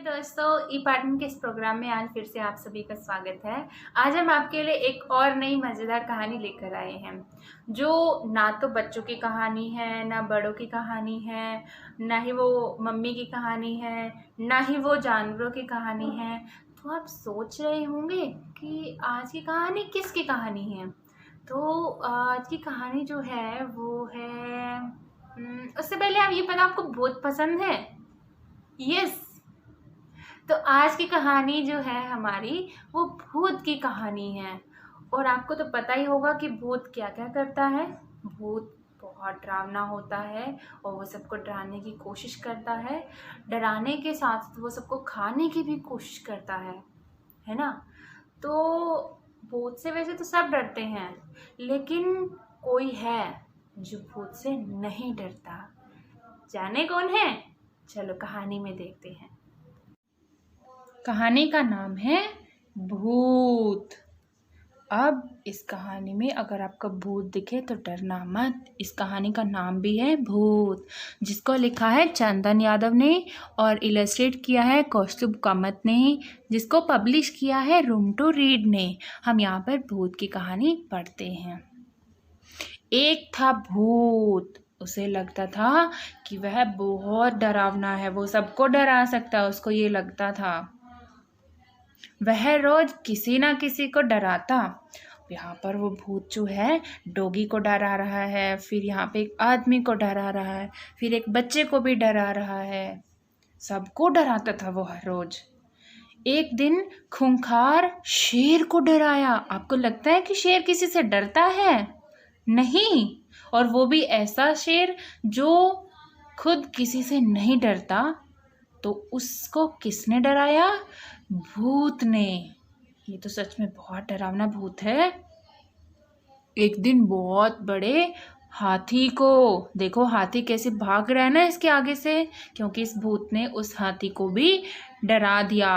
दोस्तों, ई पाठन के इस प्रोग्राम में आज फिर से आप सभी का स्वागत है। आज हम आपके लिए एक और नई मज़ेदार कहानी लेकर आए हैं, जो ना तो बच्चों की कहानी है, ना बड़ों की कहानी है, ना ही वो मम्मी की कहानी है, ना ही वो जानवरों की कहानी है। तो आप सोच रहे होंगे कि आज की कहानी किसकी कहानी है। तो आज की कहानी जो है वो है उससे पहले आप ये पता आपको भूत पसंद है? यस। तो आज की कहानी जो है हमारी वो भूत की कहानी है। और आपको तो पता ही होगा कि भूत क्या क्या करता है। भूत बहुत डरावना होता है और वो सबको डराने की कोशिश करता है। डराने के साथ वो सबको खाने की भी कोशिश करता है ना। तो भूत से वैसे तो सब डरते हैं, लेकिन कोई है जो भूत से नहीं डरता। जाने कौन है? चलो कहानी में देखते हैं। कहानी का नाम है भूत। अब इस कहानी में अगर आपको भूत दिखे तो डरना मत। इस कहानी का नाम भी है भूत, जिसको लिखा है चंदन यादव ने और इलस्ट्रेट किया है कौस्तुभ कामत ने, जिसको पब्लिश किया है रूम टू रीड ने। हम यहाँ पर भूत की कहानी पढ़ते हैं। एक था भूत। उसे लगता था कि वह बहुत डरावना है, वो सबको डरा सकता है, उसको ये लगता था। वह रोज किसी ना किसी को डराता। यहाँ पर वो भूत जो है डॉगी को डरा रहा है, फिर यहाँ पे एक आदमी को डरा रहा है, फिर एक बच्चे को भी डरा रहा है। सबको डराता था वो हर रोज। एक दिन खूंखार शेर को डराया। आपको लगता है कि शेर किसी से डरता है? नहीं। और वो भी ऐसा शेर जो खुद किसी से नहीं डरता। तो उसको किसने डराया? भूत ने। ये तो सच में बहुत डरावना भूत है। एक दिन बहुत बड़े हाथी को, देखो हाथी कैसे भाग रहा है ना इसके आगे से, क्योंकि इस भूत ने उस हाथी को भी डरा दिया।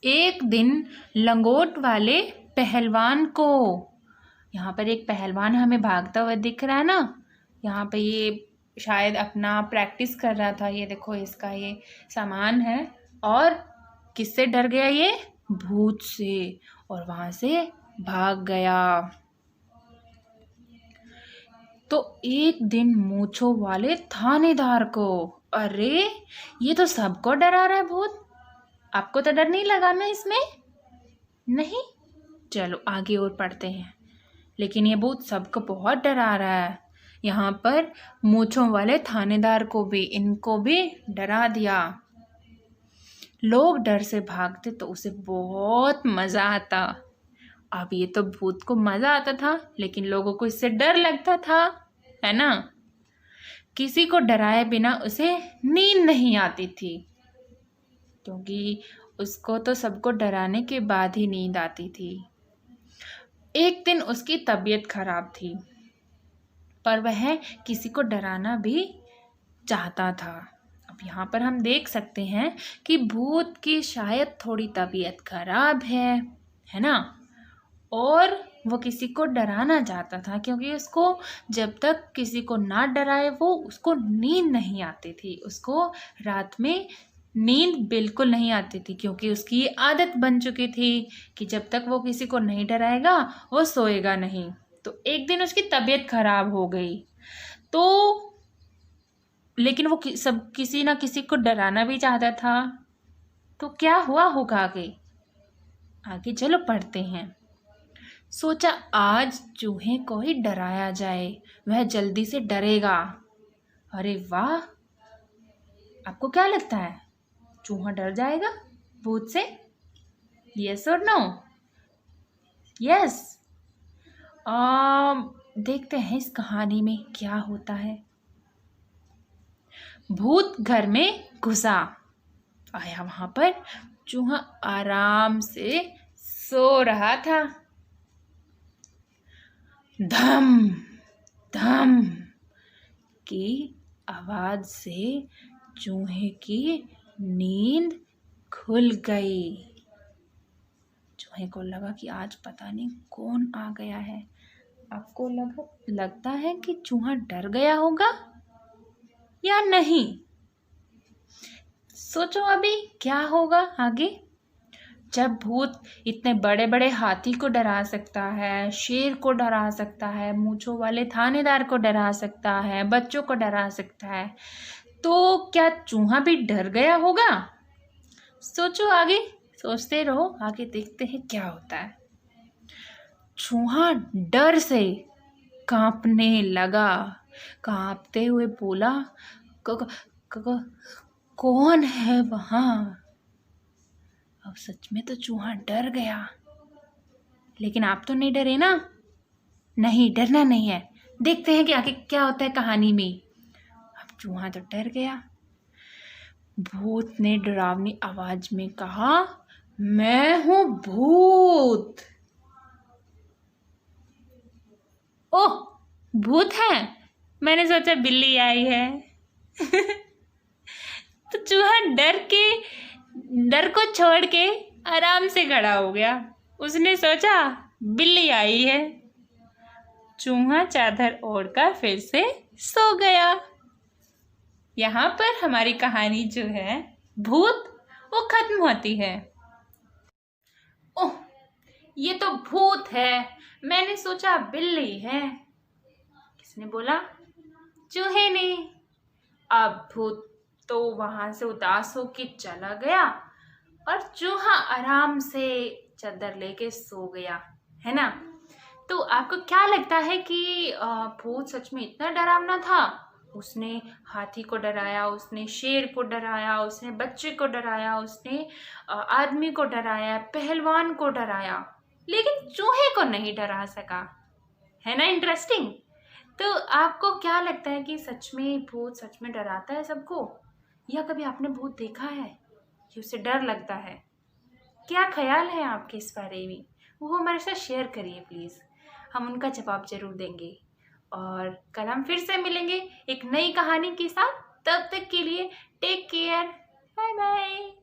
एक दिन लंगोट वाले पहलवान को, यहाँ पर एक पहलवान हमें भागता हुआ दिख रहा है ना। यहाँ पे ये शायद अपना प्रैक्टिस कर रहा था। ये देखो इसका ये सामान है। और किससे डर गया? ये भूत से। और वहां से भाग गया। तो एक दिन मूंछों वाले थानेदार को, अरे ये तो सबको डरा रहा है भूत, आपको तो डर नहीं लगा ना इसमें? नहीं। चलो आगे और पढ़ते हैं। लेकिन ये भूत सबको बहुत डरा रहा है। यहाँ पर मूंछों वाले थानेदार को भी, इनको भी डरा दिया। लोग डर से भागते तो उसे बहुत मजा आता। अब ये तो भूत को मजा आता था, लेकिन लोगों को इससे डर लगता था, है ना। किसी को डराए बिना उसे नींद नहीं आती थी, क्योंकि उसको तो सबको डराने के बाद ही नींद आती थी। एक दिन उसकी तबीयत खराब थी, पर वह किसी को डराना भी चाहता था। अब यहाँ पर हम देख सकते हैं कि भूत की शायद थोड़ी तबीयत खराब है ना। और वो किसी को डराना चाहता था, क्योंकि उसको जब तक किसी को ना डराए वो उसको नींद नहीं आती थी। उसको रात में नींद बिल्कुल नहीं आती थी, क्योंकि उसकी ये आदत बन चुकी थी कि जब तक वो किसी को नहीं डराएगा वो सोएगा नहीं। तो एक दिन उसकी तबीयत खराब हो गई, तो लेकिन वो किसी ना किसी को डराना भी चाहता था। तो क्या हुआ होगा आगे? आगे चलो पढ़ते हैं। सोचा आज चूहे को ही डराया जाए, वह जल्दी से डरेगा। अरे वाह, आपको क्या लगता है, चूहा डर जाएगा भूत से? यस और नो? यस। देखते हैं इस कहानी में क्या होता है। भूत घर में घुसा आया। वहां पर चूहा आराम से सो रहा था। धम धम की आवाज से चूहे की नींद खुल गई। चूहे को लगा कि आज पता नहीं कौन आ गया है। आपको लगता है कि चूहा डर गया होगा या नहीं? सोचो अभी क्या होगा आगे। जब भूत इतने बड़े बड़े हाथी को डरा सकता है, शेर को डरा सकता है, मूंछों वाले थानेदार को डरा सकता है, बच्चों को डरा सकता है, तो क्या चूहा भी डर गया होगा? सोचो आगे, सोचते रहो, आगे देखते हैं क्या होता है। चूहा डर से कांपने लगा, कांपते हुए बोला, क, क, क, कौन है वहां? अब सच में तो चूहा डर गया, लेकिन आप तो नहीं डरे ना? नहीं, डरना नहीं है। देखते हैं कि आगे क्या होता है कहानी में। अब चूहा तो डर गया। भूत ने डरावनी आवाज में कहा, मैं हूं भूत। ओह, भूत है? मैंने सोचा बिल्ली आई है। तो चूहा डर को छोड़ के आराम से खड़ा हो गया। उसने सोचा बिल्ली आई है। चूहा चादर ओढ़कर फिर से सो गया। यहाँ पर हमारी कहानी जो है भूत, वो खत्म होती है। ओह, ये तो भूत है, मैंने सोचा बिल्ली है। किसने बोला? चूहे ने। अब भूत तो वहां से उदास होके चला गया और चूहा आराम से चादर लेके सो गया, है ना? तो आपको क्या लगता है कि भूत सच में इतना डरावना था? उसने हाथी को डराया, उसने शेर को डराया, उसने बच्चे को डराया, उसने आदमी को डराया, पहलवान को डराया, लेकिन चूहे को नहीं डरा सका। है ना इंटरेस्टिंग? तो आपको क्या लगता है कि सच में भूत सच में डराता है सबको, या कभी आपने भूत देखा है कि उसे डर लगता है? क्या ख्याल है आपके इस बारे में? वो हमारे साथ शेयर करिए प्लीज़, हम उनका जवाब जरूर देंगे। और कल हम फिर से मिलेंगे एक नई कहानी के साथ। तब तक के लिए टेक केयर, बाय बाय।